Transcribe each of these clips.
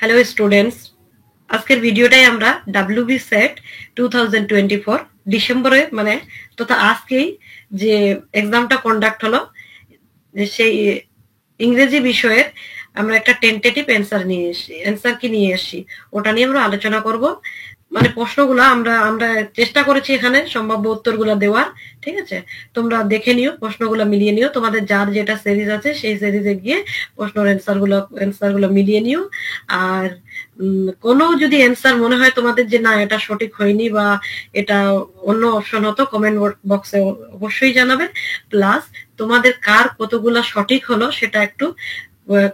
Hello students, আজকের ভিডিওটাই আমরা ডাব্লিউবি সেট 2024 ডিসেম্বরে মানে তথা আজকেই যে এক্সামটা কন্ডাক্ট হলো সেই ইংরেজি বিষয়ের আমরা একটা টেন্টেটিভ অ্যান্সার কি নিয়ে এসেছি ওটা নিয়ে আমরা আলোচনা করব। মানে প্রশ্নগুলো আমরা আমরা চেষ্টা করেছি এখানে সম্ভাব্য উত্তরগুলো দেওয়ার। ঠিক আছে, তোমরা দেখে নিও, প্রশ্নগুলো মিলিয়ে নিও, তোমাদের যার যেটা সিরিজ আছে সেই সিরিজে গিয়ে প্রশ্নের অ্যান্সারগুলো মিলিয়ে নিও। আর কোনো যদি অ্যান্সার মনে হয় তোমাদের যে না এটা সঠিক হয়নি বা এটা অন্য অপশন হতো, কমেন্ট বক্সে অবশ্যই জানাবে। প্লাস তোমাদের কার কতগুলা সঠিক হলো সেটা একটু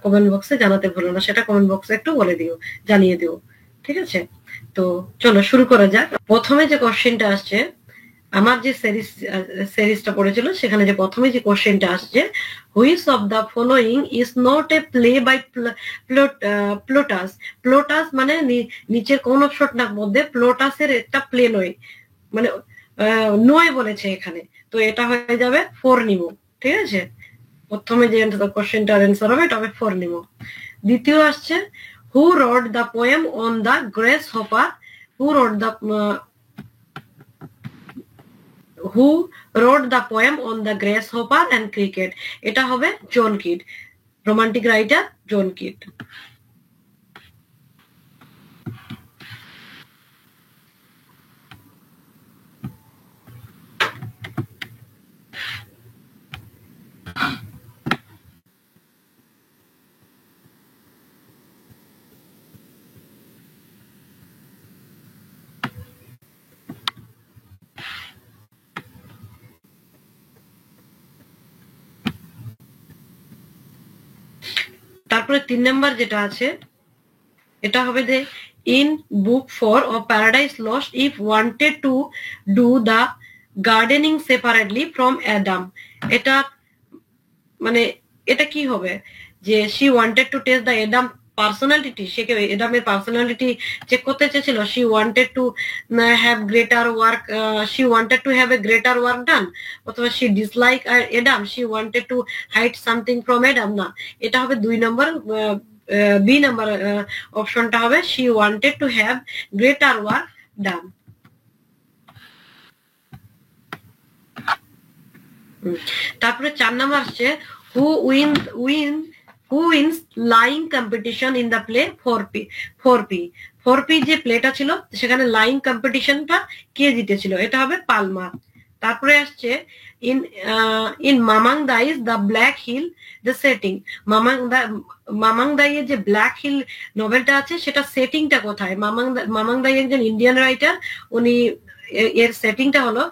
কমেন্ট বক্সে জানাতে ভুলো না, সেটা কমেন্ট বক্সে একটু বলে দিও, জানিয়ে দিও। ঠিক আছে, তো চলো শুরু করা যাক। প্রথমে যে কোশ্চেনটা আসছে, আমার যে সিরিজটা পড়েছিল সেখানে যে প্রথমে যে কোশ্চেনটা আসছে, which of the following is not a play by Plautus. Plautus মানে নিচের কোন অপশনটার মধ্যে প্লোটাসের একটা প্লে নয়, মানে নয় বলেছে এখানে, তো এটা হয়ে যাবে ফোর নিমো। ঠিক আছে, প্রথমে যে কোশ্চেনটার অ্যান্সার হবে এটা হবে ফোর নিমো। দ্বিতীয় আসছে, who wrote the poem on the grasshopper. Who wrote the poem on the grasshopper and cricket. এটা হবে John Keats, romantic writer John Keats. তারপরে 3 নাম্বার যেটা আছে এটা হবে যে in book 4 of Paradise Lost Eve wanted to do the gardening separately from Adam. এটা মানে এটা কি হবে যে she wanted to test the Adam personality, সে এডামের পার্সোনালিটি চেক করতে চেয়েছিল। She wanted to have greater work, she wanted to have a greater work done, অথবা she dislike Adam, she wanted to hide something from Adam. না, এটা হবে 2 নম্বর, B number অপশনটা হবে she wanted to have greater work done. তারপরে 4 number আসছে, who wins lying competition in the play 4P। 4P যে প্লেটা ছিল সেখানে লাইং কম্পিটিশনটা কে জিতেছিল, এটা হবে পালমার। তারপরে আসছে in Mamang Dai's the Black Hill the setting. Mamang দাইয়ের যে ব্ল্যাক হিল নভেলটা আছে সেটা সেটিংটা কোথায়? মামাং দাই একজন ইন্ডিয়ান রাইটার, উনি এর সেটিংটা হলো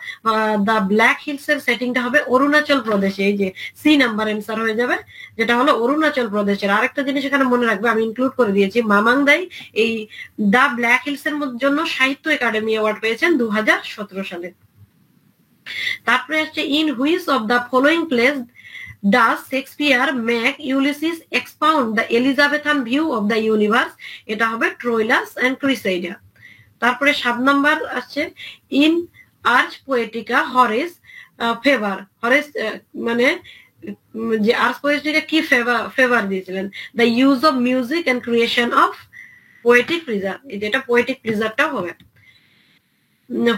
দ্য ব্ল্যাক হিলস এর সেটিংটা হবে অরুণাচল প্রদেশে। এই যে সি নাম্বার অ্যান্সার হয়ে যাবে, যেটা হলো অরুণাচল প্রদেশের। আরেকটা জিনিস এখানে মনে রাখবে, আমি ইনক্লুড করে দিয়েছি, মামাং দাই এই দ্য ব্ল্যাক হিলস এর জন্য সাহিত্য একাডেমি অ্যাওয়ার্ড পেয়েছেন 2017 সালে। তারপরে আসছে in which of the following plays does Shakespeare make Ulysses expound the Elizabethan view of the universe. এটা হবে ট্রোইলাস অ্যান্ড ক্রিসেইডা। তারপরে 7 নাম্বার আছে in Ars Poetica Horace favour. Horace মানে যে আর্চ পোয়েটিকা কি ফেভার দিয়েছিলেন? The use of music and creation of poetic pleasure, যেটা poetic প্রিজারটাও হবে।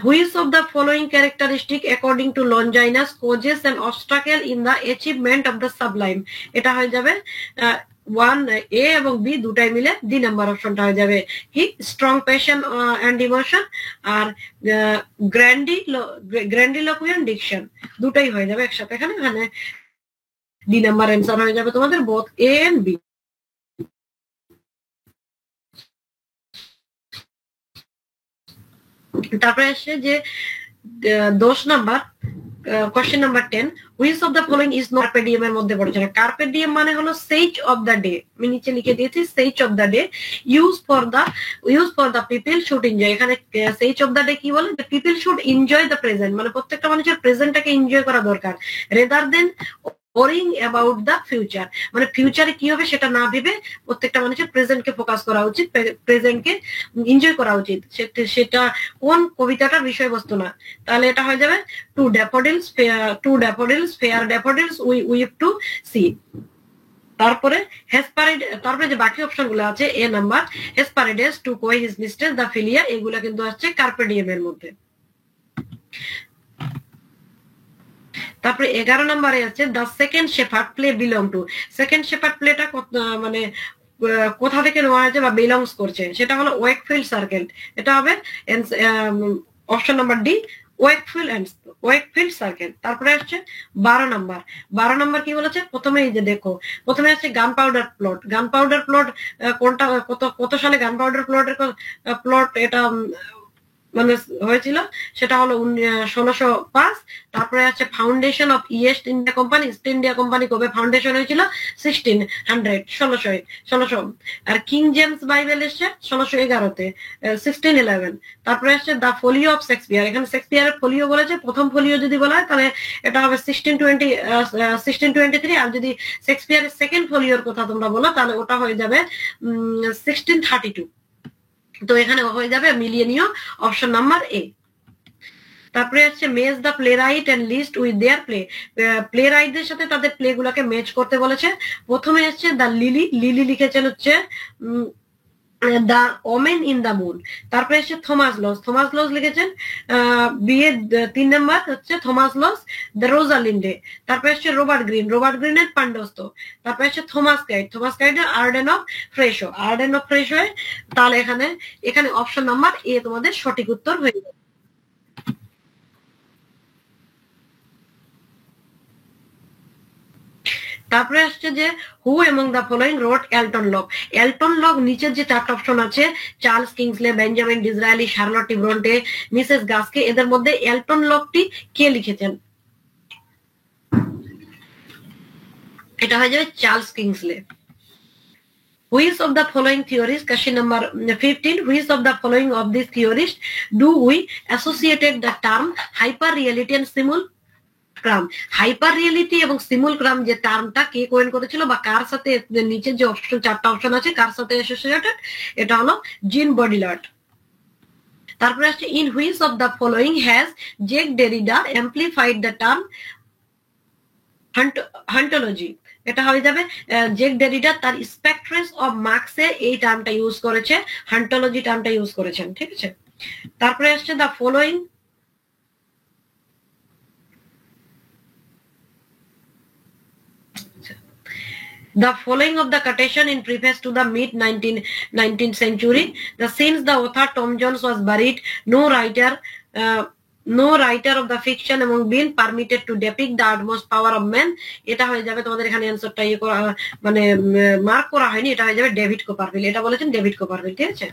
Which of the following characteristic according to Longinus causes an obstacle in the achievement of the sublime? এটা হয়ে যাবে 1 A এবং B দুটাই মিলে 2 নাম্বার অপশনটা হয়ে যাবে কি স্ট্রং প্যাশন এন্ড ইমোশন, আর গ্র্যান্ডিলোকুয়েন্ট ডিকশন দুটাই হয়ে যাবে একসাথে। এখানে 2 নাম্বার অ্যান্সার হয়ে যাবে তোমাদের বোথ A and B। তারপরে আসছে যে 10 number question number 10, which of the following is not carpe diem এর মধ্যে পড়েছে না। কার্পে ডিএম মানে হলো সেইচ অফ দ্য ডে, আমি নিচে লিখে দিয়েছি seize of the day, use for the people should enjoy. এখানে সেইচ অফ দ্য ডে কি বলে, people should enjoy the present, মানে প্রত্যেকটা মানুষের প্রেজেন্টটাকে এনজয় করা দরকার, rather than worrying about the future, মানে ফিউচারে কি হবে সেটা না ভেবে প্রত্যেকটা মানুষের প্রেজেন্টকে ফোকাস করা উচিত, প্রেজেন্টকে এনজয় করা উচিত। সেটা কোন কবিতাটার বিষয়বস্তু না। তাহলে এটা হয়ে যাবে to daffodils fair daffodils we weep to see. তারপরে তারপরে যে বাকি অপশন গুলো আছে A number, Hesperides to coy his mistress the Philia, এগুলা কিন্তু আসছে কার্পে ডিএম এর মধ্যে। তারপরে 11 নম্বরে আছে the Second Shepherd play belong to. Second Shepherd প্লেটা মানে কোথা থেকে নেওয়া হয়েছে বা বিলংস করছে, সেটা হলো ওয়েকফিল্ড সার্কেল। এটা হবে option number D, Wakefield circle. তারপরে আসছে 12 নম্বর কি বলেছে, প্রথমে এই যে দেখো, প্রথমে আছে গান পাউডার প্লট। গান পাউডার প্লট কোনটা, কত সালে গান পাউডার প্লট এটা মানে হয়েছিল, সেটা হলো 1605। তারপরে আছে foundation of east India company. East India company কবে ফাউন্ডেশন হয়েছিল, 1600। আর কিং জেমস বাইবেল এসছে 1611-তে, 1611। তারপরে আসছে দ্য ফোলিও অফ শেক্সপিয়ার। এখানে শেক্সপিয়ারের ফোলিও বলেছে, প্রথম ফোলিও যদি বলা হয় তাহলে এটা হবে 1623। আর যদি শেক্সপিয়ারের সেকেন্ড ফোলিওর কথা তোমরা বলো তাহলে ওটা হয়ে যাবে 1632। তো এখানে হয়ে যাবে মিলিয়নীয়, অপশন নাম্বার এ। তারপরে হচ্ছে match the playwright and list with their প্লে রাইটদের সাথে তাদের প্লে গুলাকে ম্যাচ করতে বলেছে। প্রথমে হচ্ছে দ্য লিলি লিখেছেন হচ্ছে the women in the moon. তারপরে হচ্ছে থমাস লস লিখেছেন বিয়ে 3 নাম্বার হচ্ছে থমাস লস দ্য রোজালিন্ডে। তারপরে হচ্ছে রবার্ট গ্রিনের পান্ডস্ত। তারপরে হচ্ছে থমাস গাইডের আর্ডেন অফ ফ্রেশো। তাহলে এখানে অপশন নাম্বার এ তোমাদের সঠিক উত্তর হয়ে যাবে। তারপরে আসছে যে who among the following wrote Alton Locke. নিচের যে 4টা অপশন আছে, Charles Kingsley, Benjamin Disraeli, Charlotte Bronte, Mrs Gaskell, এদের মধ্যে এলটন লকটি কে লিখেছেন, এটা হয়ে যাবে Charles Kingsley. Which of the following theories, question number 15, which of the following of these theories do we associated the term hyper reality and simulacrum? Hyper reality এবং simulacrum যে টার্মটা কে কোয়েন করেছিল বা কার সাথে, নিচে যে অপশন 4টা অপশন আছে কার সাথে অ্যাসোসিয়েটেড, এটা হলো জিন বডিলার্ড। তারপরে আসছে in which of the following has Jacques Derrida amplified the term hauntology. এটা হয়ে যাবে জ্যাক ডেরিডা তার স্পেকট্রাস অফ মার্কসে এই টার্মটা ইউজ করেছে, হান্টোলজি টার্মটা ইউজ করেছেন, ঠিক আছে। তারপরে আসছে the following of the quotation in preface to the mid 19th century. Since the author Tom Jones was buried, no writer of the fiction among been permitted to depict the utmost power of man. এটা হয়ে যাবে তোমাদের এখানে অ্যানসারটা মানে mark করা হয়নি, এটা হয়ে যাবে ডেভিড কোপারভিল। এটা বলেছেন ডেভিড কোপারভিল, ঠিক আছে।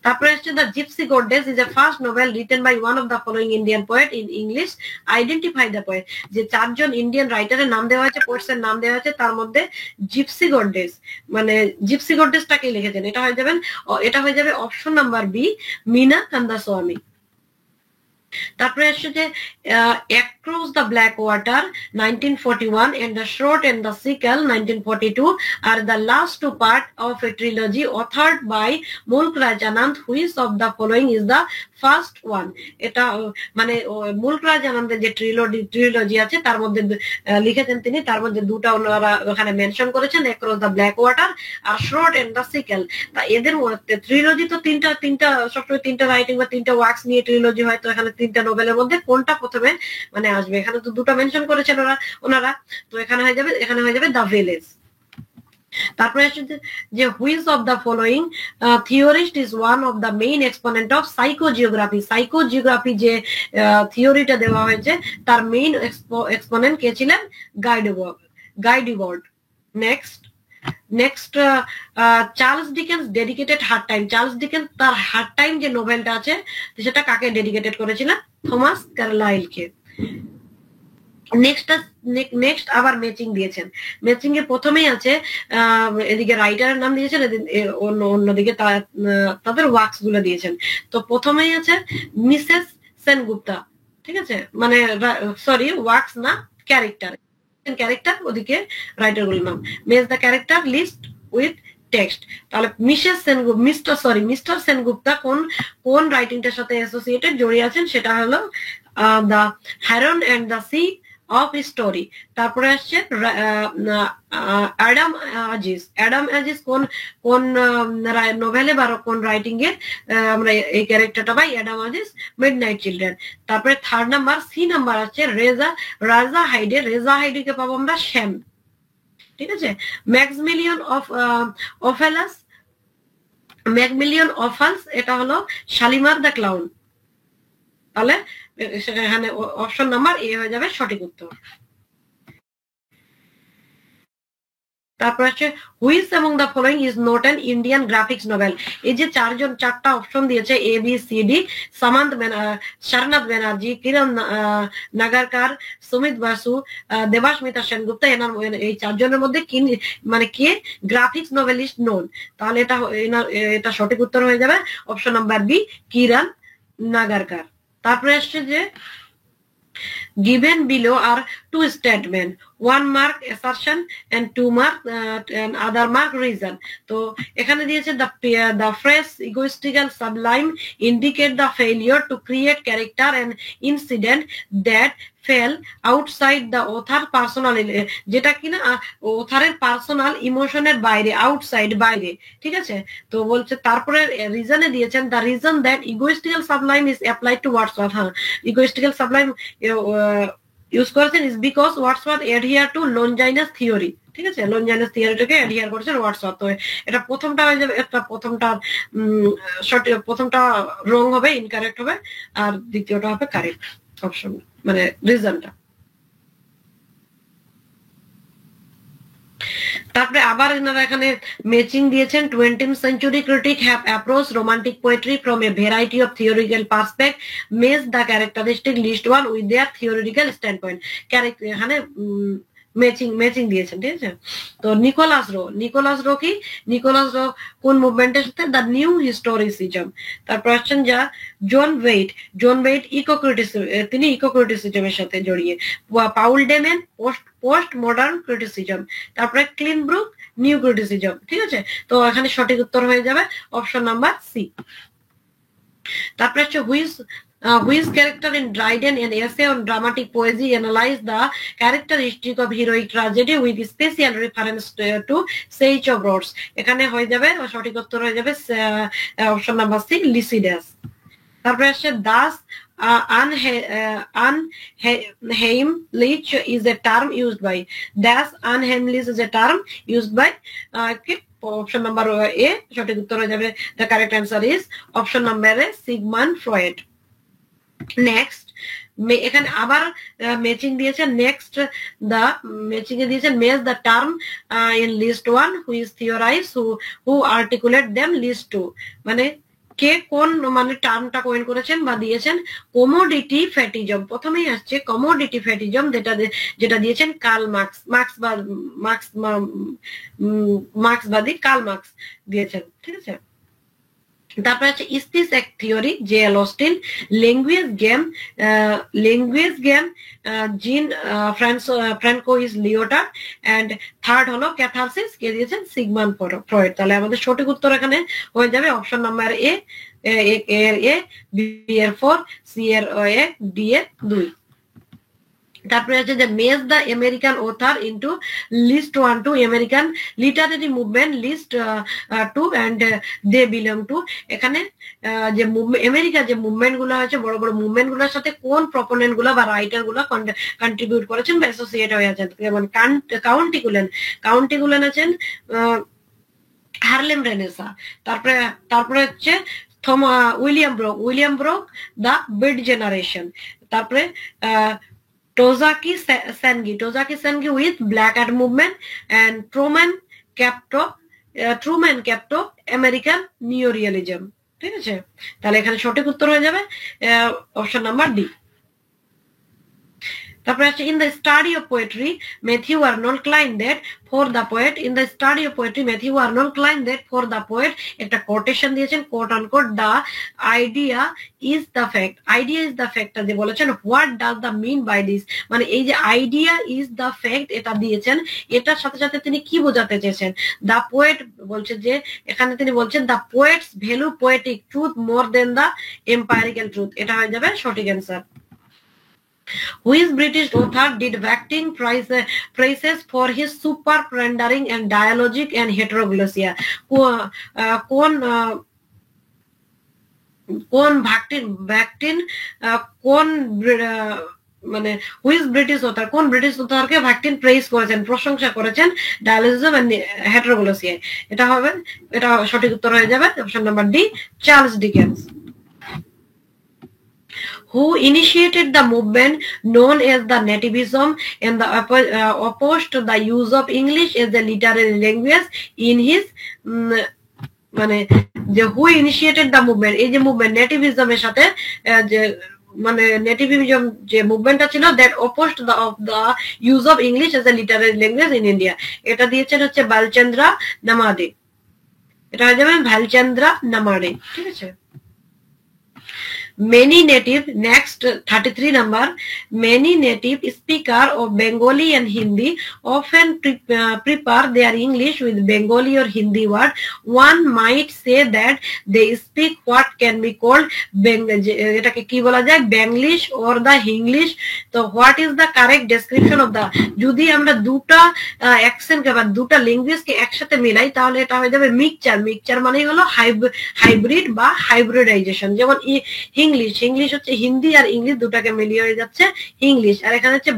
তারপরে হচ্ছে the Gypsy Goddess is a first novel written by one of the following Indian poet in English, identify the poet. যে 4জন ইন্ডিয়ান রাইটারের নাম দেওয়া হয়েছে, পোয়েটসের নাম দেওয়া হয়েছে, তার মধ্যে জিপসি গডেসটাকে লিখেছেন, এটা হয়ে যাবে option number B, Meena Kandaswamy. তারপরে আসছে যে across the black water 1941 and the short and the sickle 1942 are the last 2 part of a trilogy authored by Mulk Raj Anand. Which of the following is the first one? এটা মানে মুলক রাজ আনন্দের যে trilogy আছে তার মধ্যে লিখেছেন তিনি, তার মধ্যে 2টা ওনারা ওখানে মেনশন করেছেন, অ্যাক্রস দ্য ব্ল্যাক ওয়াটার আর শর্ট এন্ড দ্য সিকেল। তা এদের মধ্যে ট্রিলজি তো তিনটা সবসময় 3টা রাইটিং বা 3টা ওয়ার্কস নিয়ে ট্রিলজি হয়, তো এখানে 3টা নোবেলের মধ্যে কোনটা প্রথমে মানে আসবে? এখানে তো 2টা মেনশন করেছেন ওনারা, তো এখানে হয়ে যাবে দ্য ভিলেজ। তারপরে আসছে যে which of the following theorist is one of the main exponent of psychogeography যে থিওরিটা দেওয়া হয়েছে তার মেইন এক্সপোনেন্ট কে ছিলেন? Guy Debord. Next Charles Dickens dedicated Hard Time. Charles Dickens তার হার্ড টাইম যে নোভেলটা আছে সেটা কাকে ডেডিকেটেড করেছিলেন? থমাস কার্লাইলকে। নেক্সট আবার ম্যাচিং দিয়েছেন। ম্যাচিং এ প্রথমেই আছে এদিকে রাইটারের নাম দিয়েছেন, অন্যদিকে তাদের ওয়ার্কস গুলো দিয়েছেন। তো প্রথমেই আছে মিসেস সেনগুপ্তা, ঠিক আছে, মানে সরি ওয়ার্কস না, ক্যারেক্টার, ওদিকে রাইটার গুলোর নাম। Match the character list with text. তাহলে মিস্টার সেনগুপ্তা কোন রাইটিংটার সাথে অ্যাসোসিয়েটেড জড়িয়ে আছেন? সেটা হলো the Haroun and the sea of story. তারপরে আসছে অ্যাডাম অ্যাজিস কোন কোন নোভেলে বা কোন রাইটিং এ আমরা এই ক্যারেক্টারটা পাই, অ্যাডাম আজিজ মিডনাইট চিলড্রেন। তারপরে থার্ড নাম্বার সি নাম্বার আছে রাজা হাইডে কে পাবো আমরা শ্যাম, ঠিক আছে। ম্যাক্সমিলিয়ন অফালস এটা হলো শালিমার দ্য ক্লাউন। তাহলে এখানে অপশন নাম্বার এ হয়ে যাবে সঠিক উত্তর। তারপর আছে which among the following is not an Indian graphics novel. এই যে চারটা অপশন দিয়েছে A B C D, শরণাথ Banerjee, কিরণ নাগারকার, সুমিত বাসু, দেবাস্মিতা সেনগুপ্তা, এই চারজনের মধ্যে মানে কে গ্রাফিক্স নোভেলিস্ট নোন। তাহলে এটা সঠিক উত্তর হয়ে যাবে অপশন নাম্বার বি, কিরণ নাগারকার। তারপরে আসছে যে given below are two statements, one mark assertion and two mark and other mark reason. তো এখানে দিয়েছে the phrase egoistical sublime indicate the failure to create character and incident that fell outside the author personal, যেটা কিনা অথারের personal ইমোশনের বাইরে, outside বাইরে, ঠিক আছে। তো বলছে তারপরে রিজনে দিয়েছেন the reason that egoistical sublime is applied to Wordsworth। হ্যাঁ, egoistical sublime ইউজ করেছেন is because Wordsworth adhere to Longinus theory, ঠিক আছে। Longinus theoryটাকে adhere করেছেন Wordsworth। তো এটা প্রথমটা হয়ে যাবে, প্রথমটা রং হবে, ইনকারেক্ট হবে, আর দ্বিতীয়টা হবে কারেক্ট অপশন, মানে রিজনটা। তারপরে আবার এনারা এখানে ম্যাচিং দিয়েছেন 20th century critic have approached romantic poetry from a variety of theoretical perspective, match the characteristic list one with their theoretical standpoint। এখানে ম্যাচিং দিয়েছেন, ঠিক আছে। তো নিকোলাস রো কি, নিকোলাস রো কোন মুভমেন্টের সাথে, দ্য নিউ হিস্টোরিসিজম। তারপর আসছেন যা জন ওয়েইট তিনি ইকোক্রিটিসিজমের সাথে জড়িয়ে। Paul de Man post modern criticism. তারপরে ক্লিনব্রুক নিউ ক্রিটিসিজম, ঠিক আছে। তো এখানে সঠিক উত্তর হয়ে যাবে অপশন নাম্বার সি। তারপরে হচ্ছে which character in Dryden, an essay on dramatic poesy, analyze the characteristic of heroic tragedy with special reference to Sage of Rhodes। এখানে হয়ে যাবে সঠিক উত্তর হয়ে যাবে অপশন নাম্বার সি, লিসিডাস। তারপরে আসছে Das unheimlich is a term used by, unheimlich is a term used by option number A সঠিক উত্তর হয়ে যাবে। the correct answer is option number A, Sigmund Freud. Next এখানে আবার ম্যাচিং দিয়েছে, নেক্সট দা ম্যাচিং এ দিয়েছেন match the term in list one with theorize who articulate them list two, মানে কে কোন মানে টার্মটা কয়েন করেছেন বা দিয়েছেন। কমোডিটি ফ্যাটিজম, প্রথমেই আসছে কমোডিটি ফ্যাটিজম, যেটা দিয়েছেন কার্ল মার্ক্সবাদী কার্ল মার্ক্স দিয়েছেন, ঠিক আছে। তারপরে আছে speech act theory, J L. Austin. Language game Jean Francois Lyotard. And third হলো ক্যাথারসিস, কে দিয়েছেন সিগমন্ড ফ্রয়েড। তাহলে আমাদের সঠিক উত্তর এখানে হয়ে যাবে অপশন নাম্বার এ, বি এর 4, সি এর 1, ডি এর 2। তারপরে আছে যে match the American author into list 1 to American literary movement list 2 and they belong to. এখানে যে আমেরিকার যে মুভমেন্ট গুলো আছে, বড় বড় মুভমেন্ট গুলোর সাথে কোন প্রপোনেন্ট গুলো বা রাইটার গুলো কন্ট্রিবিউট করেছেন বা অ্যাসোসিয়েট হয়ে আছেন, যেমন কাউন্টিগুলেন আছেন হারলেম রেনেসা। তারপরে হচ্ছে William Burroughs the Beat Generation. তারপরে Tozaki Sengi with Black Hat Movement and Truman Capote American Neorealism, ঠিক আছে। তাহলে এখানে সঠিক উত্তর হয়ে যাবে অপশন নাম্বার ডি। তারপরে আছে in the study of poetry Matthew Arnold claimed that for the poet, in the study of poetry Matthew Arnold claimed that for the poet একটা কোটেশন দিয়েছেন, coat unquote, the idea is the fact, যে বলেছেন what does the mean by this, মানে এই যে idea is the fact এটা দিয়েছেন, এটার সাথে সাথে তিনি কি বোঝাতে চেয়েছেন। the poet বলছে যে এখানে তিনি বলছেন the poets value poetic truth more than the empirical truth, এটা হয়ে যাবে সঠিক answer. Which British author did Vaccine praises for his super rendering and dialogic and heteroglossia? কোন কোন ভ্যাকটিন কোন মানে হুইজ ব্রিটিশ অথর কোন ব্রিটিশ অথরকে ভ্যাকটিন প্রেইজ করেছেন, প্রশংসা করেছেন ডায়ালিসিস এন্ড হেটেরোগ্লোসিয়া? এটা সঠিক উত্তর হয়ে যাবে option number D, Charles Dickens. Who initiated the movement known as the nativism and opposed the use of English as a literary language in his মানে যে হু ইনিশিয়েটেড দ্য মুভমেন্ট, এই যে মুভমেন্ট নেটিভিজমের সাথে যে মানে নেটিভিজম যে মুভমেন্টটা ছিল, that opposed the use of English as a Literary language in India, এটা দিয়েছেন হচ্ছে ভালচন্দ্রা নামাডে। এটা হয়ে যাবে ভালচন্দ্রা নামাডে, ঠিক আছে। Many native, next 33 number, many native speaker of Bengali and Hindi often prepare their English with Bengali or Hindi word. One might say that they speak what can be called এটাকে কি বলা যায়, Benglish or the English. তো what is the correct description of the, যদি আমরা দুটা accent কে বা দুটা ল্যাঙ্গুয়েজ কে একসাথে মিলাই তাহলে এটা হয়ে যাবে মিক্সচার। মিক্সচার মানে হলো হাইব্রিড বা হাইব্রিডাইজেশন। যেমন ইংলিশ হচ্ছে হিন্দি আর ইংলিশ দুটাকে মিলিয়ে হয়ে যাচ্ছে ইংলিশ, আর এখানে হচ্ছে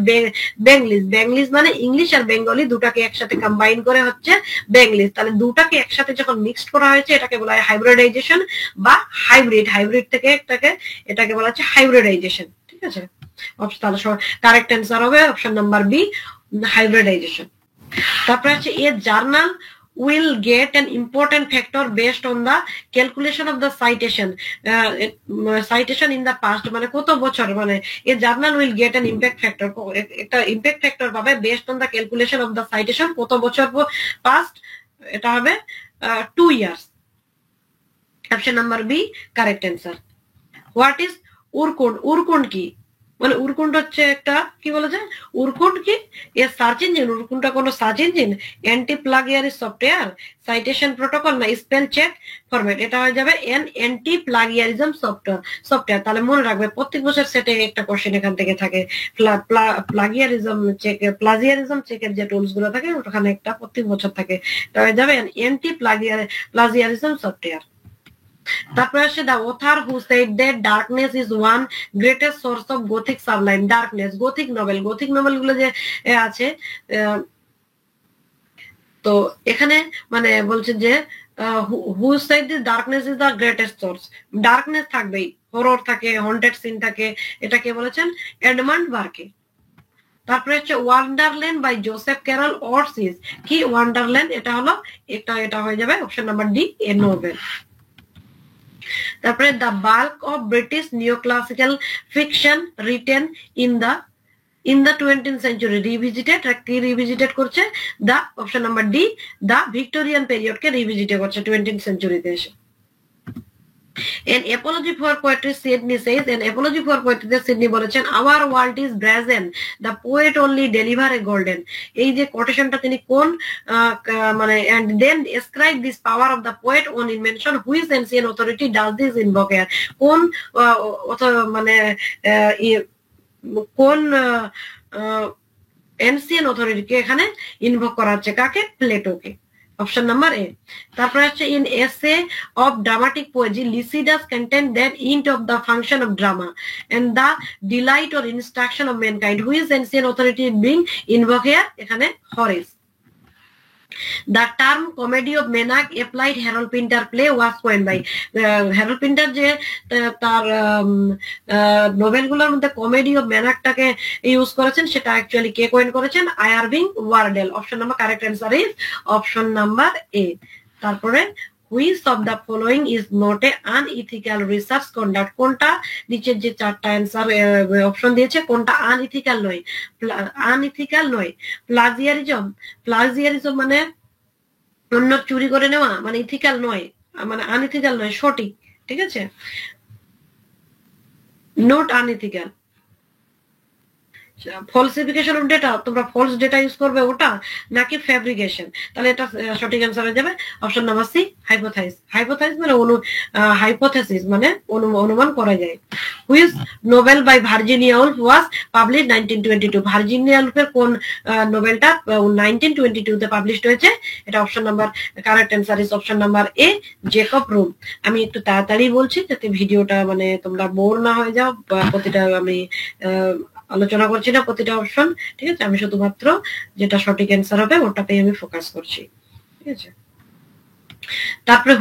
বেঙ্গলিশ মানে ইংলিশ আর বেঙ্গলি দুটাকে একসাথে কম্বাইন করে হচ্ছে বেঙ্গলিশ। তাহলে দুটাকে একসাথে যখন মিক্সড করা হয়েছে এটাকে বলা হয় হাইব্রিডাইজেশন বা হাইব্রিড থেকে এটাকে বলা হচ্ছে হাইব্রিডাইজেশন, ঠিক আছে। তাহলে কারেক্ট অ্যান্সার হবে অপশন নাম্বার বি, হাইব্রিডাইজেশন। তারপরে হচ্ছে এ journal will get an important factor based on the calculation of the citation in the past, মানে কত বছর, মানে a journal will get an impact factor, একটা impact factor পাবে based on the calculation of the citation, কত বছর past, এটা হবে 2 years। Option number B correct answer. What is Urkund কি, মানে উরকুন্ড হচ্ছে একটা কি বলা যায়, উরকুন্ড কি এর সার্চ ইঞ্জিন, উরকুন্ডটা কোনো search engine, anti plagiarism software, citation protocol না স্পেল চেক ফরম্যাট, এটা হয়ে যাবে অ্যান্টি প্লাগিয়ারিজম সফটওয়্যার। তাহলে মনে রাখবে প্রত্যেক বছর সেটে একটা কোশ্চেন এখান থেকে থাকে, প্লাজিয়ারিজম চেকের যে টুলস গুলো থাকে ওখানে একটা প্রত্যেক বছর থাকে, এটা হয়ে যাবে অ্যান্টি প্লাজিয়ারিজম সফটওয়্যার। তারপরে আসছে the author who said that darkness is one greatest source of Gothic sublime, darkness Gothic novel গুলো যে আছে, তো এখানে মানে বলছে যে who said that darkness is the greatest source, darkness থাকবেই, হরর থাকে, হন্টেড সিন থাকে, এটা কে বলেছেন, এডমান্ড বার্কে। তারপরে হচ্ছে ওয়ান্ডারল্যান্ড বাই জোসেফ ক্যারল অর্সিস কি, ওয়ান্ডারল্যান্ড এটা হলো এটা হয়ে যাবে option number D, a novel. তারপরে the bulk of British neoclassical fiction written in the 20th century revisited করছে, the option number D, the Victorian পিরিয়ডকে রিভিজিট করছে 20th centuryতে এসে। An apology for poetry, Sidney says, an apology for poetry, Sidney বলেছেন, our world is brazen, the poet only deliver a golden। এই যে কোটেশনটা তিনি কোন মানে and then ascribe this power of the poet on invention, which ancient authority does this invoke here, কোন মানে কোন NCN অথরিটিকে এখানে ইনভোক করা হচ্ছে, কাকে, প্লেটোকে। Option number A. তারপরে হচ্ছে in essay of dramatic poesy Lisideius content that end of the function of drama and the delight or instruction of mankind, whose ancient authority being invoke here, এখানে Horace. The term comedy of Menac applied Harold Pinter play was coined by Harold Pinter যে তার নোভেলগুলোর মধ্যে comedy of ম্যানাকটাকে use করেছেন, সেটা actually কে coin করেছেন, Irving Wardle. Option number correct answer is option number A. তারপরে which of the following is not a unethical research conduct, কোনটা নিচের যে চারটা অ্যান্সার অপশন দিয়েছে কোনটা আনইথিক্যাল নয়, প্লাজিয়ারিজম মানে অন্য চুরি করে নেওয়া, মানে ইথিক্যাল নয়, মানে আনইথিক্যাল নয়, সঠিক, ঠিক আছে, not unethical. Falsification of data, তোমরা ফলস ডেটা ইউজ করবে ওটা নাকি ফ্যাব্রিকেশন? তাহলে এটা সঠিক অ্যান্সার হয়ে যাবে option number C, hypothesis. Hypothesis মানে হাইপোথেসিস মানে অনুমান করা যায়। Which novel by Virginia Woolf was publish 1922? Virginia উলফের কোন নোবেলটা 1922 তে পাবলিশড হয়েছে? এটা option number, correct answer is option number A, Jacob room. আমি একটু তাড়াতাড়ি বলছি যাতে ভিডিওটা মানে তোমরা বোর না হয়ে যাও, প্রতিটা আমি আলোচনা করছি না প্রতিটা অপশন, ঠিক আছে? আমি শুধুমাত্র যেটা সঠিক অ্যান্সার হবে ওটাতেই আমি ফোকাস করছি, ঠিক আছে? তারপরে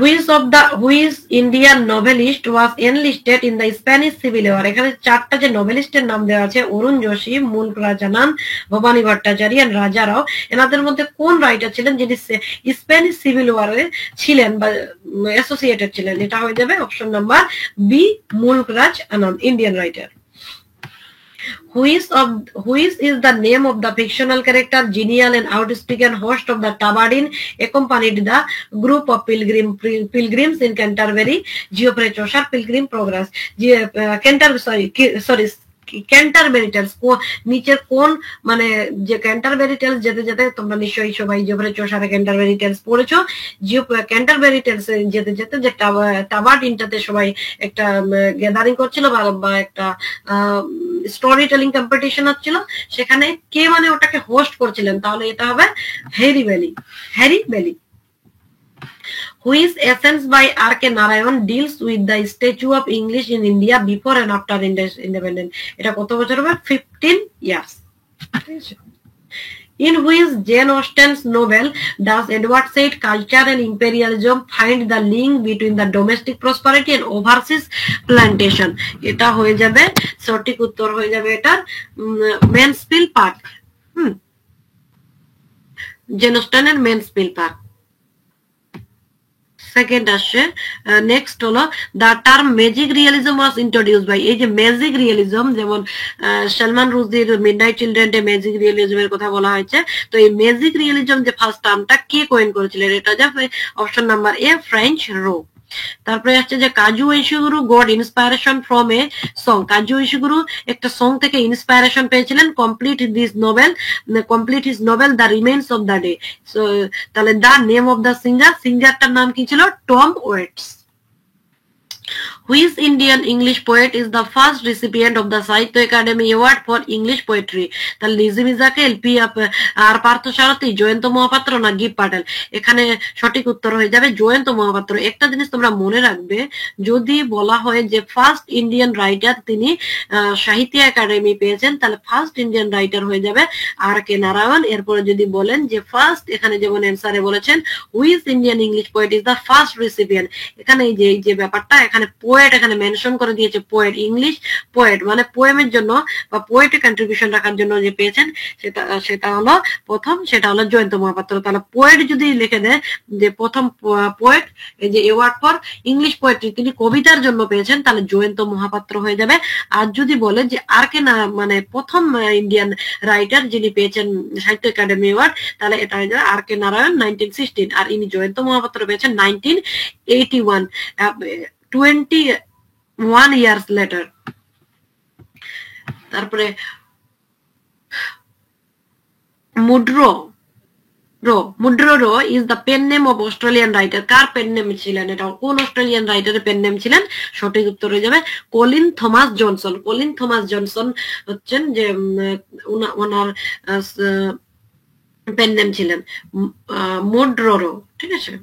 which Indian Nobelist was enlisted in the Spanish civil war? এখানে চারটা যে নোবেলিস্টের নাম দেওয়া আছে, অরুণ যোশী, মুল্ক রাজানান, ভবানী ভট্টাচার্য এন্ড রাজা রাও, এনাদের মধ্যে কোন রাইটার ছিলেন যিনি স্প্যানিশ সিভিল ওয়ারে ছিলেন বা অ্যাসোসিয়েটেড ছিলেন? এটা হয়ে যাবে option number B, Mulk Raj Anand, Indian writer. Which is the name of the fictional character, genial and outspoken host of the Tabardin, accompanied the group of pilgrims in Canterbury, Geoffrey Chaucer, Pilgrim Progress. Canterbury Tales নিচের কোন মানে যে Canterbury tales যেতে যেতে তোমরা নিশ্চয়ই সবাই Geoffrey চৌসারের Canterbury tales পড়েছো। ক্যান্টারবেরি টেলস যেতে যেতে যে টাবার্ডিনটাতে সবাই একটা গ্যাদারিং করছিল বা একটা স্টোরি টেলিং কম্পিটিশন হচ্ছিল, সেখানে কে মানে ওটাকে হোস্ট করছিলেন? তাহলে এটা হবে হ্যারি বেলি। Which essence by R.K. Narayan deals with the statue of English in India before and after independence? এটা কত বছর হবে? 15 years. In which Jane Austen's novel does Edward Said culture and imperialism find the link between the domestic prosperity and overseas plantation? এটা হয়ে যাবে সঠিক উত্তর হয়ে যাবে এটার মেনসফিল্ড পার্ক। জেন অস্টেনের মেনসফিল্ড পার্ক। সেকেন্ড আসছে নেক্সট হলো the term magic realism was introduced by. এই যে ম্যাজিক রিয়েলিজম, যেমন সালমান রুশদির মিডনাইট চিলড্রেন এ ম্যাজিক রিয়েলিজমের কথা বলা হয়েছে, তো এই ম্যাজিক রিয়েলিজম যে ফার্স্ট টার্মটা কে কয়েন করেছিলেন? এটা যাবে option number A, Franz Roh. তারপরে আসছে যে Kazuo Ishiguro got inspiration from a song. Kazuo Ishiguro একটা সং থেকে ইন্সপায়ারেশন পেয়েছিলেন। Complete his novel the Remains of the Day. তাহলে দ্য নেম অফ দ্য সিঙ্গারটার নাম কি ছিল? Tom Waits. Which Indian English poet is the first recipient of the Sahitya Academy Award for English Poetry? তাহলে lessee মির্জাকে, LP আর পার্থ সারথী, জয়ন্ত মহাপাত্র না গিপ পাটেল? এখানে সঠিক উত্তর হয়ে যাবে জয়ন্ত মহাপাত্র। একটা জিনিস তোমরা মনে রাখবে, যদি বলা হয় যে ফার্স্ট ইন্ডিয়ান রাইটার তিনি সাহিত্য একাডেমি পেয়েছেন, তাহলে ফার্স্ট ইন্ডিয়ান রাইটার হয়ে যাবে R.K. নারায়ণ। এরপরে যদি বলেন যে ফার্স্ট, এখানে যেমন অ্যান্সারে বলেছেন which Indian English poet is the first recipient, এখানে এই যে ব্যাপারটা এখানে পোয়েট এখানে মেনশন করে দিয়েছে, পোয়েট, ইংলিশ পোয়েট মানে পোয়েমের জন্য বা পোয়েটে কন্ট্রিবিউশন রাখার জন্য যে পেয়েছেন সেটা হলো প্রথম, সেটা হলো জয়ন্ত মহাপাত্র। তাহলে পোয়েট যদি লিখে দেয় যে প্রথম পোয়েট এই যে অ্যাওয়ার্ড ফর ইংলিশ পোয়েট্রি তিনি কবিতার জন্য পেয়েছেন, তাহলে জয়ন্ত মহাপাত্র হয়ে যাবে। আর যদি বলে যে R.K. মানে প্রথম ইন্ডিয়ান রাইটার যিনি পেয়েছেন সাহিত্য একাডেমি অ্যাওয়ার্ড, তাহলে এটা হয়ে যাবে R.K. নারায়ণ 1916, আর ইনি জয়ন্ত মহাপাত্র পেয়েছেন 1981, 21 years later. তারপরে Mudrooroo is the pen name of Australian writer. কার পেন নেম ছিলেন? এটা কোন অস্ট্রেলিয়ান রাইটারের পেন নেম ছিলেন? সঠিক উত্তর হয়ে যাবে Colin Thomas Johnson. Colin Thomas Johnson হচ্ছেন যে ওনার পেন নেম ছিলেন মুড্রো, ঠিক আছে?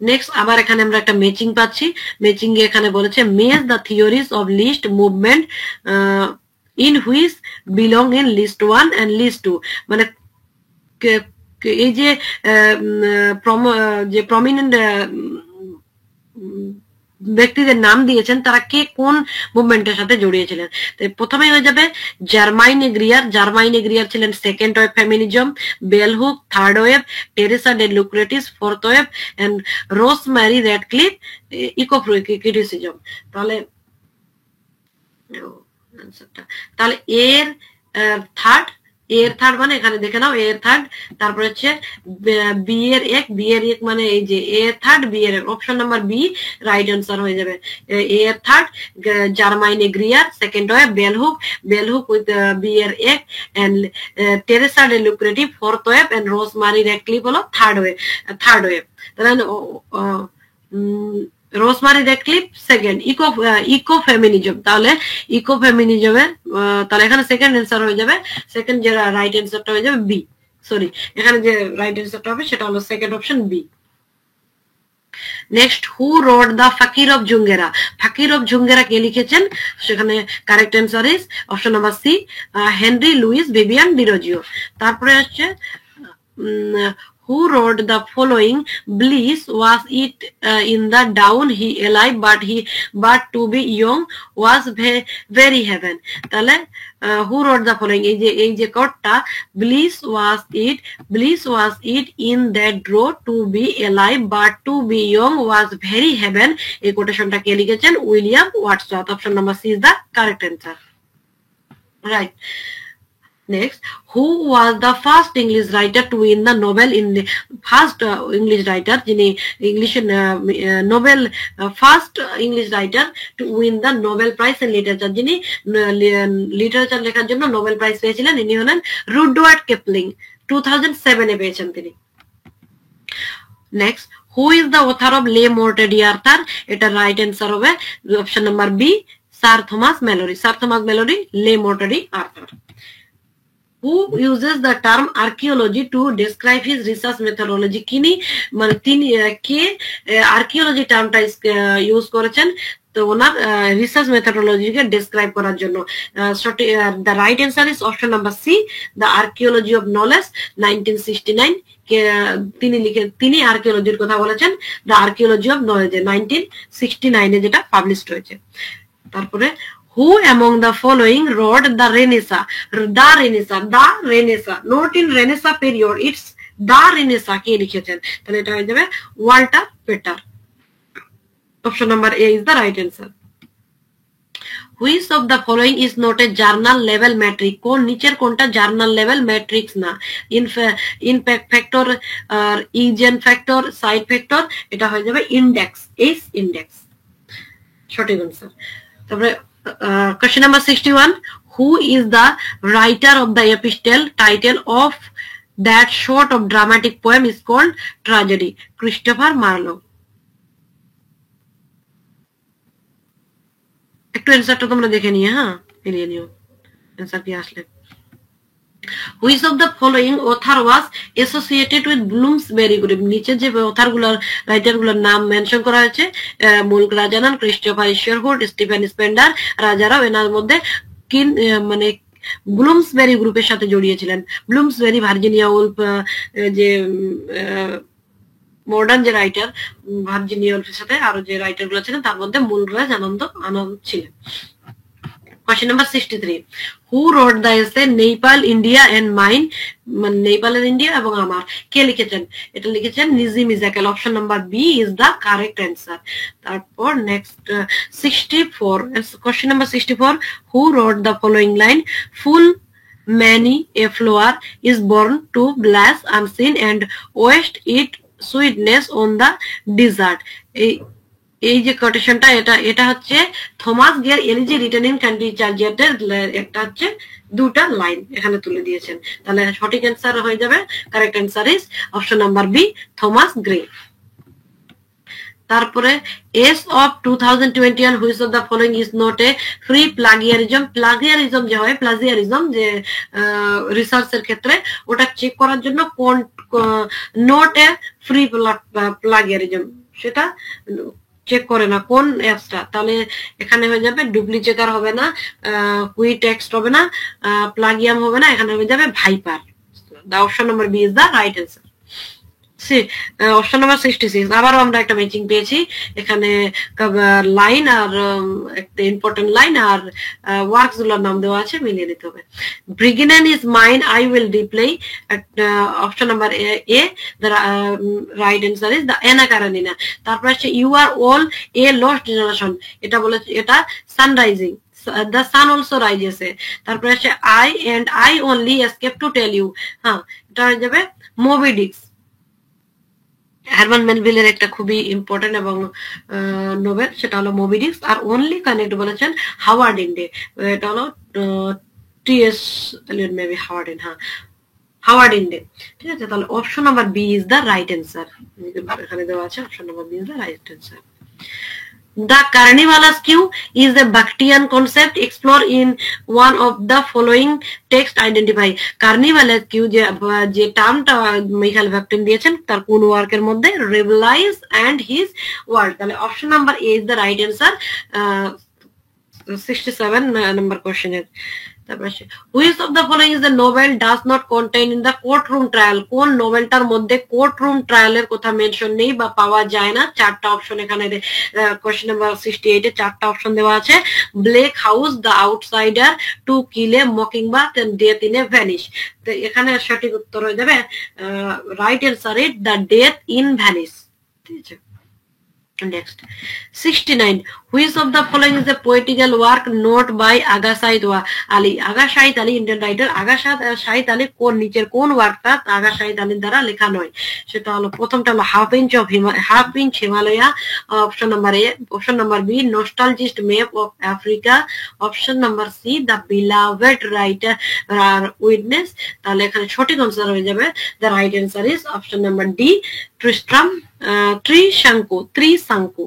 নেক্সট আবার এখানে আমরা একটা ম্যাচিং পাচ্ছি। ম্যাচিং এ এখানে বলেছে match the theories of list movement in which belong in list 1 and list 2। মানে এই যে প্রমিনেন্ট ব্যক্তিদের নাম দিয়েছেন তারা কে কোন মুভমেন্টের সাথে জড়িয়েছিলেন। প্রথমে হয়ে যাবে জার্মাইন এগ্রিয়ার ছিলেন second wave feminism, bell hook third wave, Teresa de Lauretis fourth wave and Rosemary Radcliffe ecocriticism. তাহলে এর থার্ড, এ এর থার্ড মানে এখানে দেখে নাও এ এর থার্ড, তারপরে হচ্ছে বি এর এক, বি এর এক মানে এই যে এ এর থার্ড বি এর এক, option number B right answer হয়ে যাবে। এ এর third Germaine Greer, second wave bell hook with B এর এক, এন্ড টেরেসা ডে লুক্রেটিভ fourth wave, and Rosemary Radcliffe হলো থার্ড ওয়েভ। তাহলে Rosemary Radcliffe second, eco feminism, তাহলে ইকো ফেমিনিজমের তাহলে এখানে সেকেন্ড অ্যান্সার হয়ে যাবে, সেকেন্ড যে রাইট অ্যান্সারটা হয়ে যাবে বি, সরি এখানে যে রাইট অ্যান্সারটা হবে সেটা হলো second option B. Next, who wrote the Fakir of Jungheera, Fakir of Jungheera কে লিখেছেন, সেখানে correct answer is option number C Henry Louis Vivian Derozio. তারপরে হচ্ছে who wrote the following, bliss was it in the down he alive, but to be young was very heaven। তাহলে who wrote the following, এই যে কোটটা bliss was it in that draw to be alive but to be young was very heaven, এই কোটেশনটা কে লিখেছেন, William Wordsworth. Option number C is the correct answer, right. Next, who was the first English writer to win the Nobel in the first English writer যিনি English Nobel first English writer to win the Nobel prize in literature, যিনি literature লেখার জন্য Nobel prize পেয়েছিলেন, ইনি হলেন রুডওয়ার্ড Kipling, 2007 পেয়েছেন তিনি। Next, who is the author of Le Morte d'Arthur, এটা রাইট অ্যান্সার হবে option number B sir Thomas Malory, Le Morte d'Arthur. Who uses the term archaeology to describe his research methodology, কিনি মানে তিনি কে archaeology টার্মটা use করেছেন তো ওনার research মেথডোলজিকে describe করার জন্য। The right answer is option number C the archaeology of knowledge, 1969 তিনি আর্কিওলজির কথা বলেছেন, দ্য আর্কিওলজি অফ নলেজ 1969 যেটা পাবলিশড হয়েছে। তারপরে who among the following wrote the Renaissance, not in Renaissance period, it's the Renaissance কে লিখেছেন, তাহলে এটা হয়ে যাবে Walter Peter. Option number A is the right answer. Which of the following is not a journal level metric, কোন নিচের কোনটা journal level matrix না, impact factor, eigen factor, side factor, এটা হয়ে যাবে ইন্ডেক্স, ইন্ডেক্স সঠিক অ্যান্সার। তারপরে question number 61, who is the writer of the epistle title of that short of dramatic poem is called Tragedy, Christopher Marlowe. একটু অ্যান্সারটা তোমরা দেখে নিয়ে মিলিয়ে নিও অ্যান্সার কি আসলে। Which of the following author was associated with Bloomsbury group, নিচে যে অথার গুলোর রাইটার গুলোর নাম মেনশন করা হয়েছে, মুলক রাজানান, ক্রিস্টোফার ইশারহুড, স্টিফেন স্পেন্ডার, রাজারাও, এনার মধ্যে মানে ব্লুমসবেরি গ্রুপের সাথে জড়িয়েছিলেন। ব্লুমসবেরি, ভার্জিনিয়া উলফ, যে মডার্ন যে রাইটার ভার্জিনিয়া উলফের সাথে আরো যে রাইটার গুলো ছিলেন তার মধ্যে মুলরাজ আনন্দ ছিলেন। Question number 63, who wrote the essay Nepal, India and Mine, নেপালের ইন্ডিয়া এবং আমার, কে লিখেছেন, এটা লিখেছেন Nissim Ezekiel. Option number B is the correct answer. তারপর next 64, question number 64, who wrote the following line, full many a flower is born to bless unseen and waste it sweetness on the desert, এই যে কোটেশনটা এটা হচ্ছে Thomas গের elegy written in country চার্জিয়াটের একটা হচ্ছে দুটা লাইন এখানে তুলে দিয়েছেন, তাহলে সঠিক অ্যান্সার হয়ে যাবে, correct answer is option number B Thomas Gray. তারপরে as of 2021, which of the following is not a free plagiarism, plagiarism যে হয়, প্লাজিয়ারিজম যে রিসার্চের ক্ষেত্রে ওটা চেক করার জন্য কোন নট এ ফ্রি প্লাগিয়ারিজম সেটা চেক করে না কোন অ্যাপসটা, তাহলে এখানে হয়ে যাবে ডুপ্লিকেটার হবে না, কুই টেক্সট হবে না, প্লাগিয়াম হবে না, এখানে হয়ে যাবে viper. The option number B is the right answer. Option number 66, আবারও আমরা একটা ম্যাচিং পেয়েছি, এখানে লাইন আর একটা ইম্পর্টেন্ট লাইন আর ওয়ার্কস গুলোর নাম দেওয়া আছে, মিলিয়ে নিতে হবে। ব্রিগিনান is mine I will reply, option number A the right answer is the Anna Karenina. তারপর হচ্ছে you are all a lost generation, এটা বলেছে, এটা sun rising, the sun also rises এ তারপরে আসে I and I only escape to tell you হ্যাঁ এটা হয়ে যাবে মোবি ডিক্স হারমান মেলভিলের একটা খুবই ইম্পর্টেন্ট এবং নোবেল সেটা হলো মোবি ডিক্স আর অনলি কানেক্ট বলেছেন হাওয়ার্ড ইন্ডে এটা হলো T S Eliot maybe Howard in হ্যাঁ হাওয়ার্ড ইন্ডে ঠিক আছে তাহলে option number B is the right answer এখানে দেওয়া আছে option number B is the right answer The Carnivalus queue is a Bakhtian concept explored in one of the following text identify. Carnivalus queue যে টার্মটা Mikhail বাখটিন দিয়েছেন তার কোন ওয়ার্কের মধ্যে Rabelais and his work তাহলে option number A is the right answer 67 number question এর Which of the following is the novel does not contain in the courtroom trial কোন নোবেলটার মধ্যে কোর্টরুম ট্রায়ালের কথা মেনশন নেই বা পাওয়া যায় না চারটা অপশন এখানে কোশ্চেন নাম্বার 68 এ চারটা অপশন দেওয়া আছে Bleak House the Outsider To Kill a Mockingbird and Death in a Venice তো এখানে সঠিক উত্তর হয়ে যাবে right answer is the Death in Venice ঠিক আছে Next, 69. Which of the following is a poetical work not by Aga Shahid Ali? Aga Shahid Ali, Indian writer. Aga Shahid Ali কোন নিচের কোন ওয়ার্কটা আগা শাহিদ আলীর দ্বারা লেখা নয় সেটা হলো প্রথমটা হলো half inch Himalaya option number A option number B nostalgist map of Africa option number C the beloved writer witness তাহলে এখানে সঠিক আনসার হয়ে যাবে the right answer is option number D Tristram Trishanku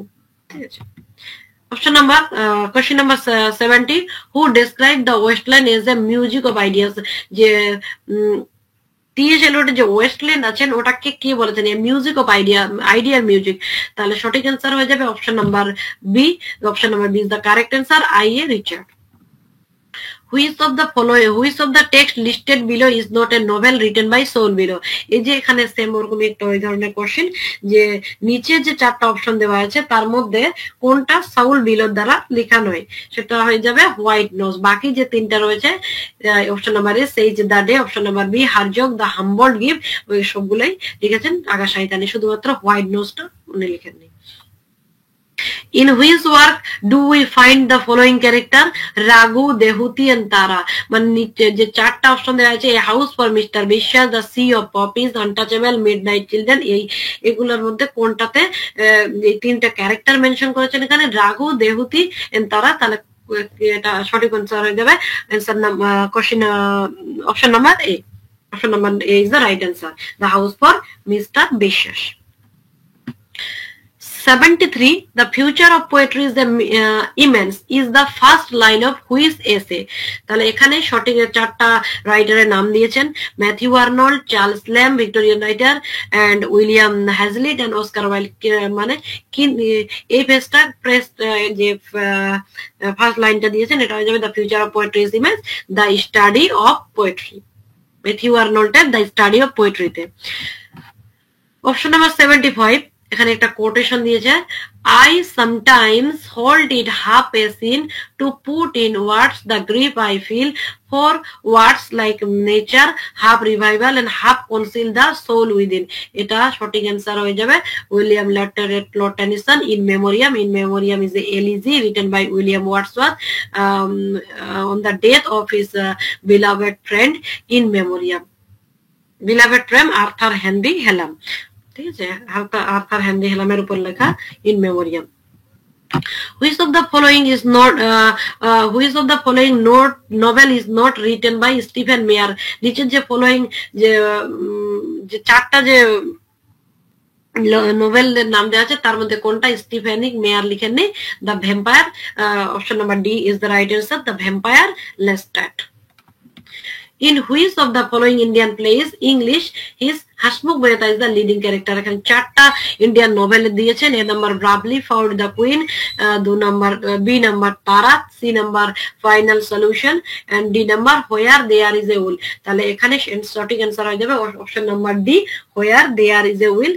ঠিক আছে Option number, question number 70. Who described the Westland as a music of ideas? যে T.S.. এলিয়টের যে wasteland আছেন ওটাকে কি বলেছেন মিউজিক অফ আইডিয়ার মিউজিক তাহলে সঠিক অ্যান্সার হয়ে যাবে option number B option number B is the correct answer I.A. Richard Which of the text listed below is not a novel written by Saul Bellow? এই যে এখানে সেম ওরকম একটা ওই ধরনের কোশ্চেন যে নিচে যে চারটা অপশন দেওয়া আছে তার মধ্যে কোনটা সাউল বিলোর দ্বারা লেখা নয় সেটা হয়ে যাবে হোয়াইট নোজ বাকি যে তিনটা রয়েছে option number A seize the day option number B Herzog the Humboldt gift ওই সবগুলাই লিখেছেন আগা শাহিদ আলী শুধুমাত্র হোয়াইট নোজটা উনি লিখেননি In which work do we find the following character? Raghu, Dehuti and Tara. মানে যে চারটা অপশন দেওয়া আছে হাউস ফর মিস্টার বিশ্বাস the sea of Poppy's untouchable midnight children এগুলোর মধ্যে কোনটাতে এই তিনটা ক্যারেক্টার মেনশন করেছেন এখানে রাঘু দেহুতি এন্ড তারা তাহলে এটা সঠিক আনসার হয়ে যাবে answer question option number A option number A is the right answer the house for mister বিশ্বাস 73. The future of poetry is immense is the first line of which essay? তাহলে এখানে সঠিক চারটা রাইটারের নাম দিয়েছেন Matthew Arnold Charles Lamb Victorian writer and William Hazlitt and Oscar Wilde মানে এই পেজটা প্রেস যে ফার্স্ট লাইনটা দিয়েছেন এটা হয়ে যাবে the future of poetry is immense the study of poetry Matthew আর্নল্ডের দ্য স্টাডি অফ পোয়েট্রিতে অপশন নাম্বার 75 এখানে একটা কোটেশন দিয়েছে I sometimes hold it half a sin to put in words the grief I feel for words like nature half revival and half conceal the soul within এটা সঠিক answer হয়ে যাবে William Lord Tennyson in memoriam is a elegy written by William Wordsworth on the death of his beloved friend in memoriam Arthur Henry Hallam ঠিক আছে Arthur Henry হেলামের উপর লেখা in মেমোরিয়াম Which of the following novel is not written by Stephen Meyer? নিচের যে following যে চারটা যে নোভেলের নাম দেওয়া আছে তার মধ্যে কোনটা স্টিফেনিক মেয়ার লিখেননি the vampire option number D is the right answer the vampire Lestat In which of the following Indian plays English his Hasmukh Mehta is the leading character এখানে চারটা ইন্ডিয়ান নোভেল দিয়েছেন A number bravely found the queen B number Tara C number final solution and D number where there is a will তাহলে এখানে সঠিক answer হয়ে যাবে option number D where there is a will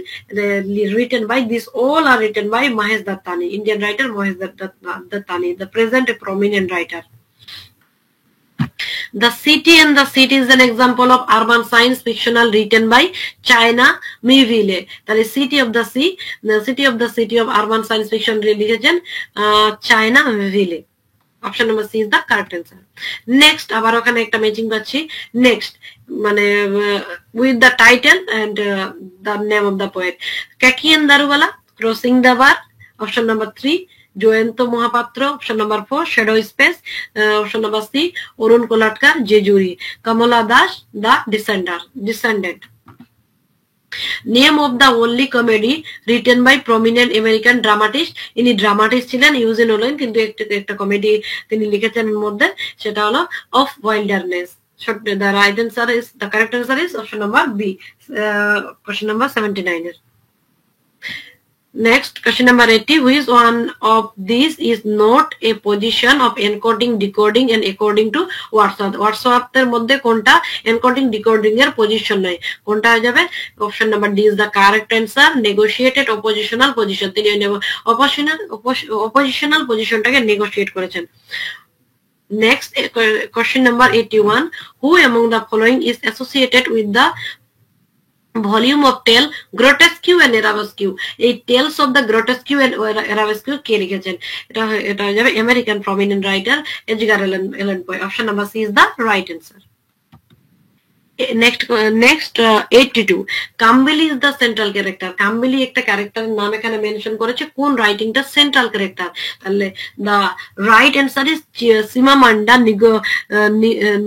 written by this all are written by Mahesh Dattani Indian writer Mahesh Dattani the present a prominent writer The City and the City is an example of urban science fictional written by China Miéville. তাহলে City of the City of urban science fiction লিখেছেন China Miéville. Option number C is the correct answer. Next আবার ওখানে একটা matching পাচ্ছি। Next মানে with the title and the name of the poet, Keki Daruwalla, crossing the bar, option number 3 Jayanta Mahapatra, option number 4 shadow space, option number C Arun Kolatkar, Jejuri, Kamala Das, the descendant. Name of the only comedy written by prominent American dramatist, ইনি dramatist ছিলেন, Eugene ওলেন, কিন্তু একটা comedy তিনি লিখেছেন এর মধ্যে, সেটা হলো of wilderness. The right answer is, the correct answer is option number B, question number 79 এর। Next, question number 80, which one of these is not a position of encoding, decoding and according to Wordsworth? Wordsworth এর মধ্যে কোনটা encoding, decoding এর position নয়? কোনটা হয়ে যাবে? Option number D is the correct answer. Negotiated oppositional position, তিনি oppositional পজিশনটাকে নেগোশিয়েট করেছেন। Next, question number 81, who among the following is associated with the volume of tale grotesque and arabesque? এই tales of the grotesque and arabesque কে লিখেছেন? এটা হয়ে যাবে American prominent writer Edgar Allan Poe. Option number C is the right answer. Next 82, Kambili is the central character. Kambili একটা ক্যারেক্টারের নাম এখানে মেনশন করেছে, কোন রাইটিংটা সেন্ট্রাল ক্যারেক্টার? তাহলে the right answer is Chimamanda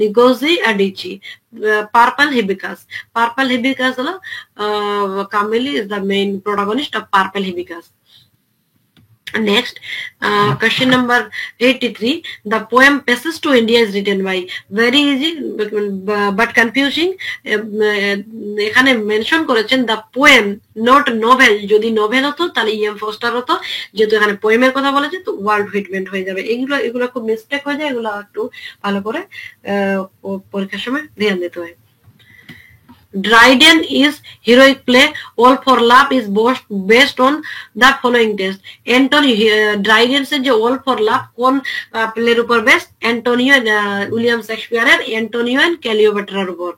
Ngozi Adichie, purple hibiscus. Purple hibiscus হলো Kambili is the main protagonist of purple hibiscus. Next, question number 83, the poem Passage to India is written by, very easy but confusing, এখানে mention করেছেন the poem, not novel। যদি novel হতো তাহলে E.M. Foster হতো, যেহেতু এখানে পোয়েমের কথা বলেছে তো ওয়ার্ল্ড হুইটম্যান হয়ে যাবে। এগুলো খুব মিস্টেক হয়ে যায়, এগুলো একটু ভালো করে পরীক্ষার সময় ধ্যান দিতে হয়। Dryden is heroic play All for Love is based on the following test. Anthony Dryden এর যে All for Love কোন প্লের উপর বেস্ট? অ্যান্টোনিও উইলিয়াম শেক্সপিয়ারের অ্যান্টোনিও এন্ড ক্লিওপেট্রার উপর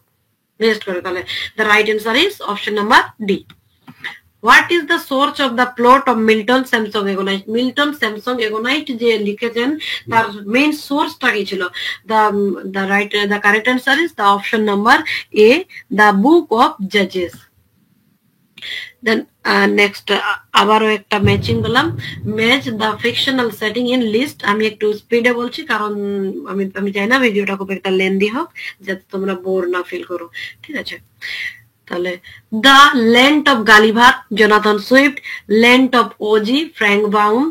বেস্ট করে। তাহলে the right answer is option number D. What is the source of the plot of Milton Sampson Agonite? Milton Sampson Agonite যে লিখেছেন তার মেইন সোর্সটা কি ছিল? The correct answer is the option number A, the book of Judges. Then next আবারও একটা matching বললাম, match the fictional setting in list. আমি একটু স্পিডে বলছি কারণ আমি চাই না ভিডিওটা খুব একটা লেন্দি হোক, যাতে তোমরা বোর না ফিল করো, ঠিক আছে? তাহলে the land of Gulliver Jonathan Swift, land of Oz Frank Baum,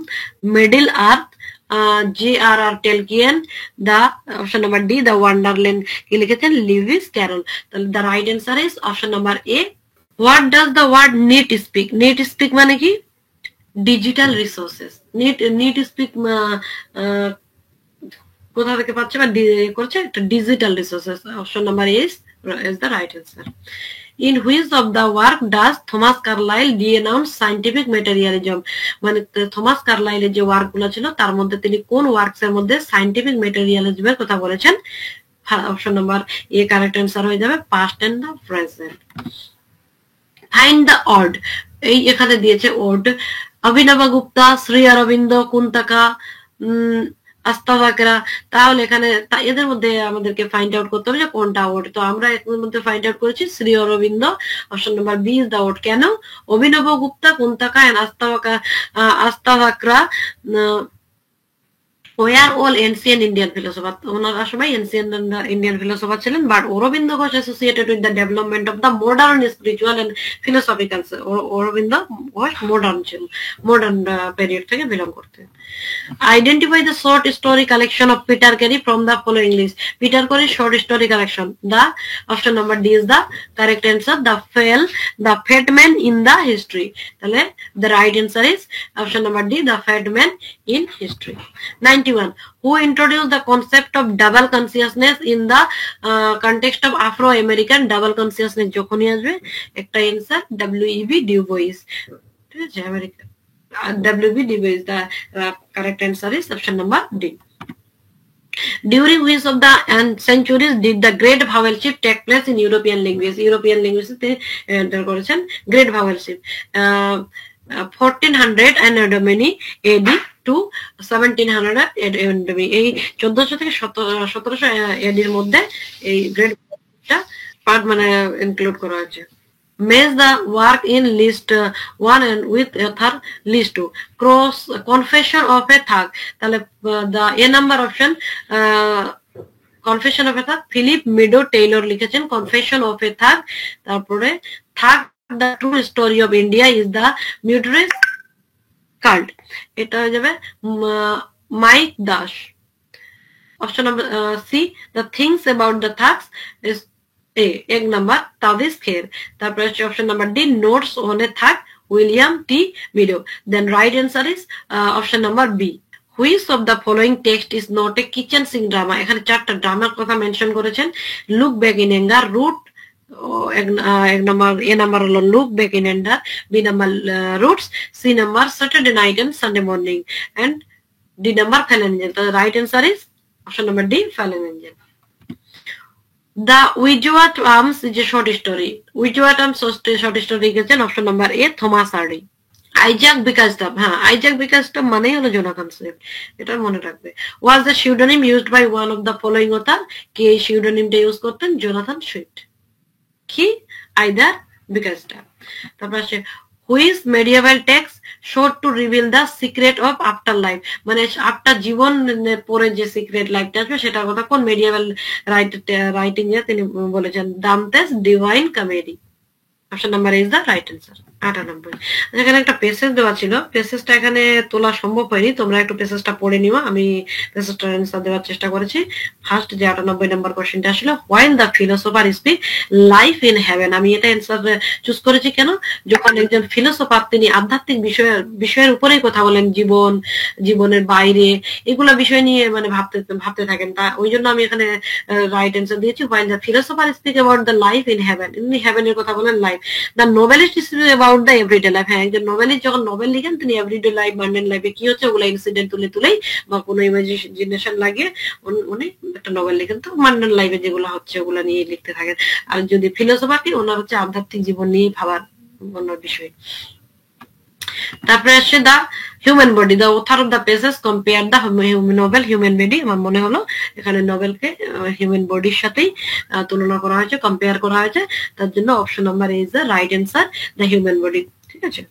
middle earth J.R.R. Tolkien, the option number D, the Wonderland কি লিখেছেন? Lewis Carroll. তাহলে the right answer is option number A. What does the word NEET speak? NEET speak মানে কি? Digital resources. NEET speak কোথা থেকে পাচ্ছে বা করছে? একটা digital resources. Option number A is the right answer. In which of the work does Thomas Carlyle denounce scientific materialism? মানে Thomas কার্লাইলের যে ওয়ার্ক গুলো ছিল তার মধ্যে তিনি কোন ওয়ার্কস এর মধ্যে সায়েন্টিফিক ম্যাটেরিয়ালিজমের কথা বলেছেন? Option number A correct answer হয়ে যাবে past and the present. Find the odd, এই এখানে দিয়েছে ওড। অভিনব গুপ্তা, শ্রী অরবিন্দ, কুন্তকা, আস্তাভাকরা। তাহলে এখানে এদের মধ্যে আমাদেরকে ফাইন্ড আউট করতে হবে যে কোনটা ওড। তো আমরা এর মধ্যে ফাইন্ড আউট করেছি Shri Aurobindo, option number B is the ode. কেন? Abhinava Gupta, Kuntaka and Ashtavakra were all ancient Indian philosopher. ওনারা সবাই এনসিয়েন্ট ইন্ডিয়ান ফিলোসফার ছিলেন, but Aurobindo Ghosh associated with the development of the modern spiritual and philosophical. Aurobindo Ghosh modern ছিল, মডার্ন পিরিয়ড থেকে belong করতেন। Identify the short story collection of Peter Carey from the following list. Peter Carey short story collection, the option number D is the correct answer, the fat man in the history. তাহলে the right answer is option number D, the fat man in history. 91, who introduced the concept of double consciousness in the context of Afro-American double consciousness? যখনই আসবে একটা answer W.E.B. Du Bois, ঠিক আছে? America W.B. Du Bois, the correct answer is option number D. During which of the centuries did the great vowel shift take place in European languages? European languages তে enter করেছেন great vowel shift 1400 and Domini AD, to 1700 AD, এই 1400 থেকে 1700 এডির মধ্যে এই great part মানে include করা হয়েছে। Match the work in list 1 and with author list 2. Cross confession of a thug. তাহলে the A number option confession of a thug, Philip Meadow Taylor লিখেছেন confession of a thug। তারপরে thug the true story of India is the murderous cult, এটা হয়ে যাবে Mike Das. Option number C, the things about the thugs is এক number তাবিজ খের। তারপরে হচ্ছে option number D, notes on a thug, William T Meadow. Then right answer is option number B. Which of the following text is not a kitchen sink drama, এখানে 4টা ড্রামার কথা mention করেছেন। Look back in anger, root এক number, A number হলো look back in anger, B number roots, C number Saturday night and Sunday morning, and D number fallen angel. তো right answer is option number D, fallen angel. The Witchwat Arms is a short story. Witchwat Arms short story লিখেছেন option number A, Thomas Hardy. Isaac Bickerstaff, হ্যাঁ Isaac বিকাশটাপ মানেই হলো Jonathan Swift, এটা মনে রাখবে। Was the pseudonym used by one of the following author, কে এই সিউডোনিমটা ইউজ করতেন? Jonathan Swift. কি? আইদার বিকাশটাপ। তারপর আছে which medieval text sought to reveal the secret of afterlife, মানে আফটার জীবনের পরে যে সিক্রেট লাইফটা আসবে সেটার কথা কোন মেডিয়েভাল রাইটিং এ তিনি বলেছেন? Dante's divine comedy. Option number is the right answer. 98। এখানে একটা পেসেজ দেওয়া ছিল, পেসেজটা এখানে তোলা সম্ভব হয়নি, তোমরা একটু পেসেজটা পড়ে নিও, আমি পেসেজটার অ্যান্সার দেওয়ার চেষ্টা করেছি। ফার্স্ট যে 98 নম্বর কোশ্চেনটা ছিল, while the philosopher speak life in haven, আমি এটা অ্যান্সার চুজ করেছি কেন? যখন একজন ফিলোসোফার তিনি আধ্যাত্মিক বিষয়ের উপরেই কথা বলেন, জীবনের বাইরে এগুলা বিষয় নিয়ে মানে ভাবতে থাকেন, তা ওই জন্য আমি এখানে রাইট অ্যান্সার দিয়েছি, while the philosopher speak about the life in heaven, ইনি হেভেনের কথা বলেন, life. The novelist speak about the everyday life, হ্যাঁ একজন নোবেলিস্ট যখন নোবেল লিখেন তিনি এভরিডে লাইফ, মান্ডেন লাইফে কি হচ্ছে ওগুলা ইনসিডেন্ট তুলেই বা কোনো ইমাজিনেশন লাগিয়ে উনি একটা নোবেল লিখেন, তো মান্ডেন লাইফে যেগুলো হচ্ছে ওগুলা নিয়ে লিখতে থাকেন। আর যদি ফিলোসোফার কি, ওনার হচ্ছে আধ্যাত্মিক জীবন নিয়ে ভাবার অন্য বিষয়। তারপরে আসছে the human body, the author of the pages compare the noble human body, আমার মনে হলো এখানে নোবেলকে হিউম্যান বডির সাথেই তুলনা করা হয়েছে, কম্পেয়ার করা হয়েছে, তার জন্য option number is the right answer, the human body. ঠিক আছে।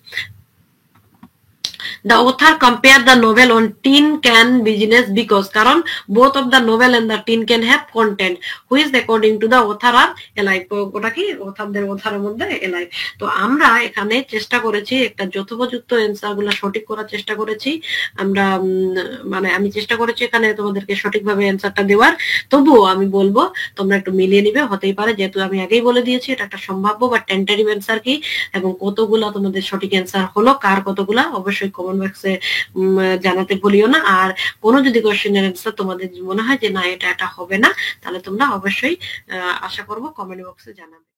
The author compared the novel on tin can business because কারণ both of the novel and the tin can have content which according to the author are alike, ওটা কি অথারের মধ্যে alike। তো আমরা এখানে চেষ্টা করেছি একটা যথোপযুক্ত অ্যান্সার গুলা সঠিক করার চেষ্টা করেছি আমরা, মানে আমি চেষ্টা করেছি এখানে তোমাদেরকে সঠিকভাবে অ্যান্সারটা দেওয়ার। তবুও আমি বলবো তোমরা একটু মিলিয়ে নিবে, হতেই পারে যেহেতু আমি আগেই বলে দিয়েছি এটা একটা সম্ভাব্য বা টেন্টাটিভ অ্যান্সার কি, এবং কতগুলা তোমাদের সঠিক অ্যান্সার হলো, কার কতগুলা অবশ্যই কমেন্ট বক্সে জানাতে ভুলিও না। আর কোনো যদি কোশ্চেনের অ্যান্সার তোমাদের মনে হয় যে না এটা হবে না, তাহলে তোমরা অবশ্যই আশা করবো কমেন্ট বক্সে জানাবে।